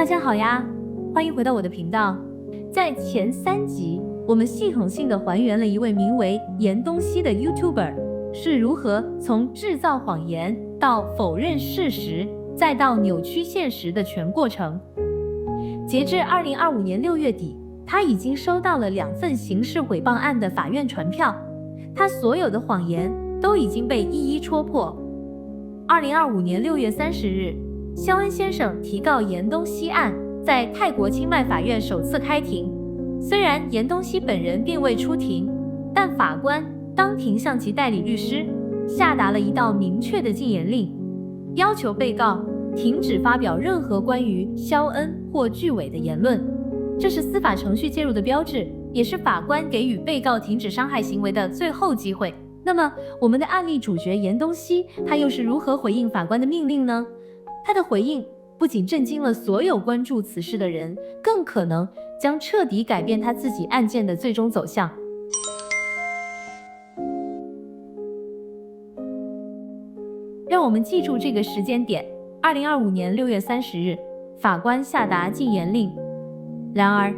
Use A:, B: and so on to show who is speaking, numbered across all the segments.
A: 大家好呀，欢迎回到我的频道。在前3集，我们系统性的还原了一位名为严东西的 YouTuber 是如何从制造谎言到否认事实，再到扭曲现实的全过程。截至2025年6月底，他已经收到了2份刑事诽谤案的法院传票，他所有的谎言都已经被一一戳破。2025年6月30日，肖恩先生提告严东西案在泰国清迈法院首次开庭。虽然严东西本人并未出庭，但法官当庭向其代理律师下达了一道明确的禁言令，要求被告停止发表任何关于肖恩或巨伟的言论。这是司法程序介入的标志，也是法官给予被告停止伤害行为的最后机会。那么，我们的案例主角严东西，他又是如何回应法官的命令呢？他的回应不仅震惊了所有关注此事的人，更可能将彻底改变他自己案件的最终走向。让我们记住这个时间点：2025年6月30日，法官下达禁言令。然而，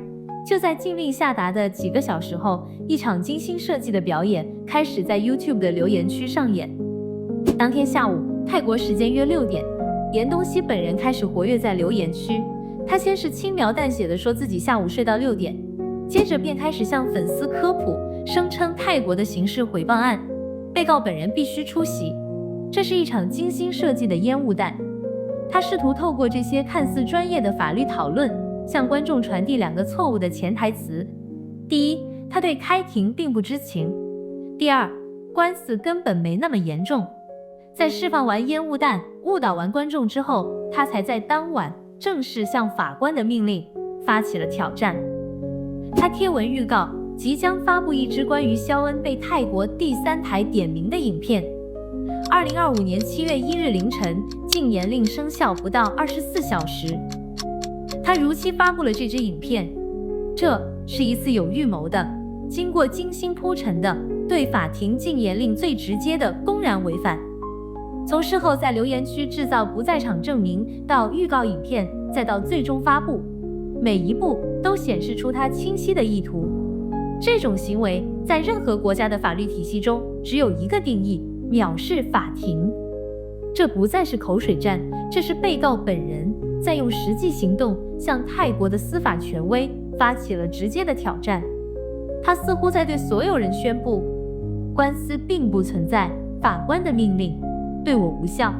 A: 就在禁令下达的几个小时后，一场精心设计的表演开始在 YouTube 的留言区上演。当天下午，泰国时间约6点，严东西本人开始活跃在留言区。他先是轻描淡写地说自己下午睡到6点，接着便开始向粉丝科普，声称泰国的刑事诽谤案，被告本人必须出席。这是一场精心设计的烟雾弹。他试图透过这些看似专业的法律讨论，向观众传递2个错误的潜台词：第一，他对开庭并不知情；第二，官司根本没那么严重。在释放完烟雾弹，误导完观众之后，他才在当晚正式向法官的命令发起了挑战。他贴文预告即将发布一支关于肖恩被泰国第3台点名的影片。2025年7月1日凌晨，禁言令生效不到24小时，他如期发布了这支影片。这是一次有预谋的、经过精心铺陈的对法庭禁言令最直接的公然违反。从事后在留言区制造不在场证明，到预告影片，再到最终发布，每一步都显示出他清晰的意图。这种行为在任何国家的法律体系中只有一个定义：藐视法庭。这不再是口水战，这是被告本人在用实际行动向泰国的司法权威发起了直接的挑战。他似乎在对所有人宣布，官司并不存在，法官的命令对我无效。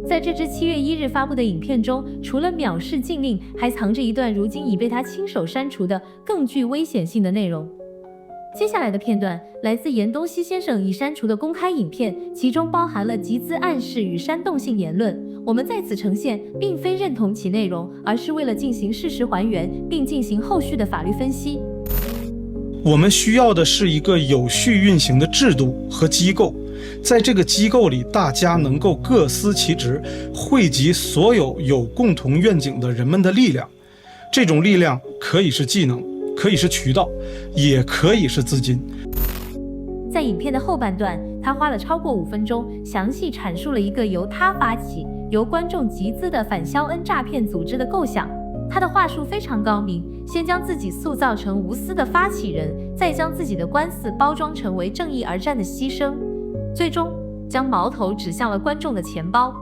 A: 在这支7月1日发布的影片中，除了藐视禁令，还藏着一段如今已被他亲手删除的更具危险性的内容。接下来的片段来自严东西先生已删除的公开影片，其中包含了集资暗示与煽动性言论。我们在此呈现并非认同其内容，而是为了进行事实还原，并进行后续的法律分析。
B: 我们需要的是一个有序运行的制度和机构，在这个机构里，大家能够各司其职，汇集所有有共同愿景的人们的力量。这种力量可以是技能，可以是渠道，也可以是资金。
A: 在影片的后半段，他花了超过5分钟，详细阐述了一个由他发起、由观众集资的反肖恩诈骗组织的构想。他的话术非常高明，先将自己塑造成无私的发起人，再将自己的官司包装成为正义而战的牺牲，最终将矛头指向了观众的钱包。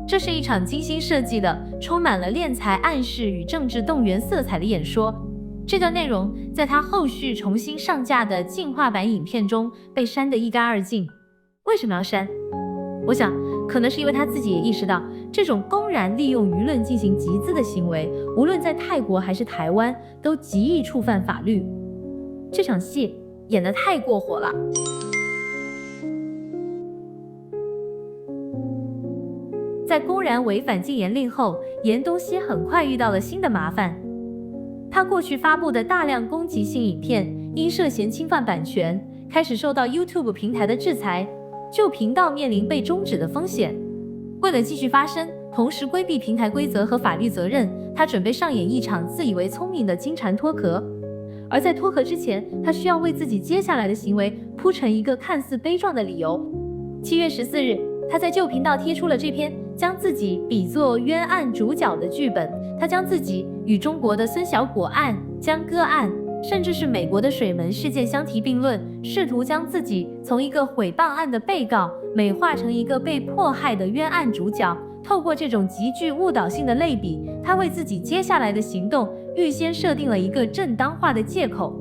A: 这是一场精心设计的、充满了敛财暗示与政治动员色彩的演说。这段内容在他后续重新上架的进化版影片中被删得一干二净。为什么要删？我想可能是因为他自己也意识到，这种公然利用舆论进行集资的行为，无论在泰国还是台湾，都极易触犯法律。这场戏演得太过火了。在公然违反禁言令后，严东西很快遇到了新的麻烦。他过去发布的大量攻击性影片，因涉嫌侵犯版权，开始受到 YouTube 平台的制裁，旧频道面临被终止的风险。为了继续发声，同时规避平台规则和法律责任，他准备上演一场自以为聪明的金蝉脱壳。而在脱壳之前，他需要为自己接下来的行为铺陈一个看似悲壮的理由。7月14日，他在旧频道贴出了这篇将自己比作冤案主角的剧本，他将自己与中国的孙小果案、江歌案，甚至是美国的水门事件相提并论，试图将自己从一个毁谤案的被告美化成一个被迫害的冤案主角。透过这种极具误导性的类比，他为自己接下来的行动预先设定了一个正当化的借口。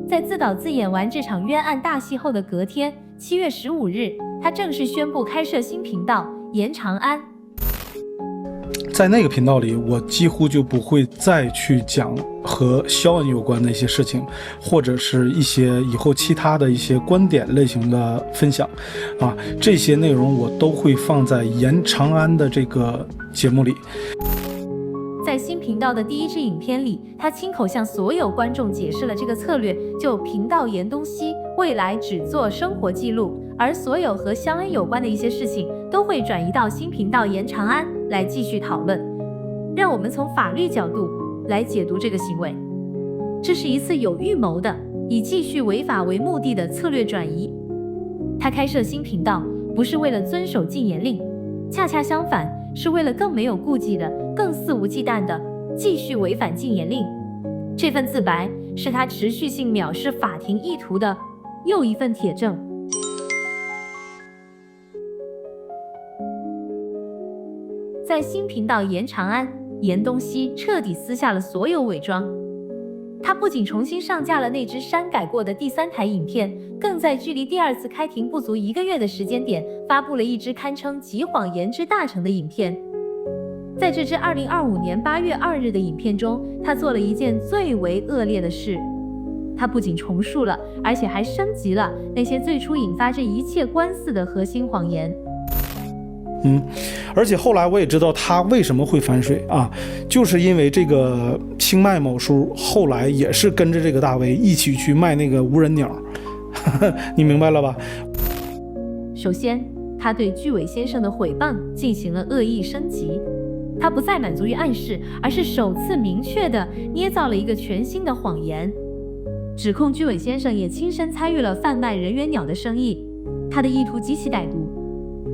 A: 在自导自演完这场冤案大戏后的隔天，7月15日，他正式宣布开设新频道严长安。
B: 在那个频道里，我几乎就不会再去讲和肖恩有关的一些事情，或者是一些以后其他的一些观点类型的分享啊，这些内容我都会放在严长安的这个节目里。
A: 在新频道的第一支影片里，他亲口向所有观众解释了这个策略，就频道严东西未来只做生活记录，而所有和肖恩有关的一些事情都会转移到新频道严长安来继续讨论。让我们从法律角度来解读这个行为，这是一次有预谋的以继续违法为目的的策略转移。他开设新频道不是为了遵守禁言令，恰恰相反，是为了更没有顾忌的、更肆无忌惮的继续违反禁言令。这份自白是他持续性藐视法庭意图的又一份铁证。在新频道严长安，严东西彻底撕下了所有伪装。他不仅重新上架了那支删改过的第3台影片，更在距离第2次开庭不足1个月的时间点，发布了一支堪称集谎言之大成的影片。在这支2025年8月2日的影片中，他做了一件最为恶劣的事，他不仅重述了，而且还升级了那些最初引发这一切官司的核心谎言。
B: 而且后来我也知道他为什么会反水啊，就是因为这个清迈某叔后来也是跟着这个大 V 一起去卖那个无人鸟，你明白了吧？
A: 首先，他对巨伟先生的毁谤进行了恶意升级，他不再满足于暗示，而是首次明确地捏造了一个全新的谎言，指控巨伟先生也亲身参与了贩卖人猿鸟的生意。他的意图极其歹毒，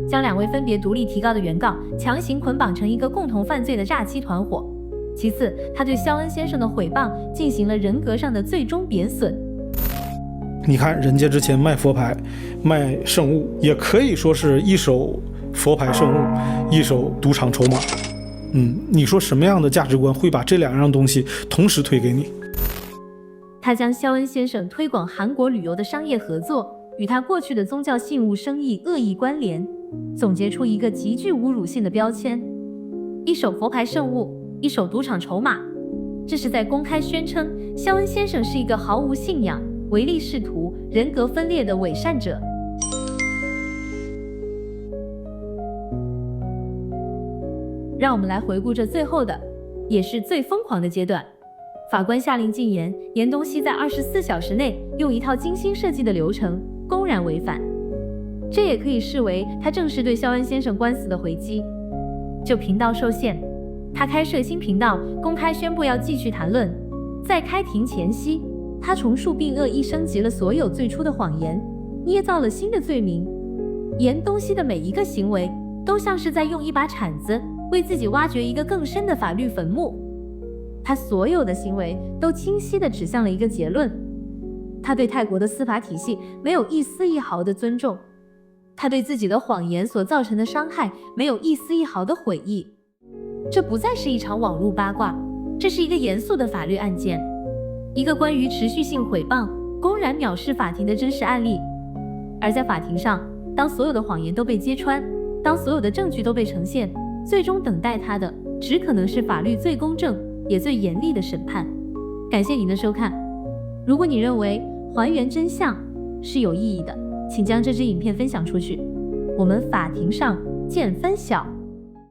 A: 将2位分别独立提告的原告强行捆绑成一个共同犯罪的诈欺团伙。其次，他对肖恩先生的毁谤进行了人格上的最终贬损。
B: 你看人家之前卖佛牌卖圣物，也可以说是一手佛牌圣物，一手赌场筹码。你说什么样的价值观会把这2样东西同时推给你？
A: 他将肖恩先生推广韩国旅游的商业合作与他过去的宗教信物生意恶意关联，总结出一个极具侮辱性的标签：一手佛牌圣物，一手赌场筹码。这是在公开宣称肖恩先生是一个毫无信仰、唯利是图、人格分裂的伪善者。让我们来回顾这最后的，也是最疯狂的阶段。法官下令禁言，严东西在24小时内用一套精心设计的流程公然违反，这也可以视为他正式对肖恩先生官司的回击。就频道受限，他开设新频道，公开宣布要继续谈论。在开庭前夕，他重述并恶意升级了所有最初的谎言，捏造了新的罪名。严东西的每一个行为都像是在用一把铲子为自己挖掘一个更深的法律坟墓。他所有的行为都清晰地指向了一个结论：他对泰国的司法体系没有一丝一毫的尊重，他对自己的谎言所造成的伤害没有一丝一毫的悔意。这不再是一场网络八卦，这是一个严肃的法律案件，一个关于持续性毁谤、公然藐视法庭的真实案例。而在法庭上，当所有的谎言都被揭穿，当所有的证据都被呈现，最终等待他的只可能是法律最公正也最严厉的审判。感谢您的收看。如果你认为还原真相是有意义的，请将这支影片分享出去。我们法庭上见分晓。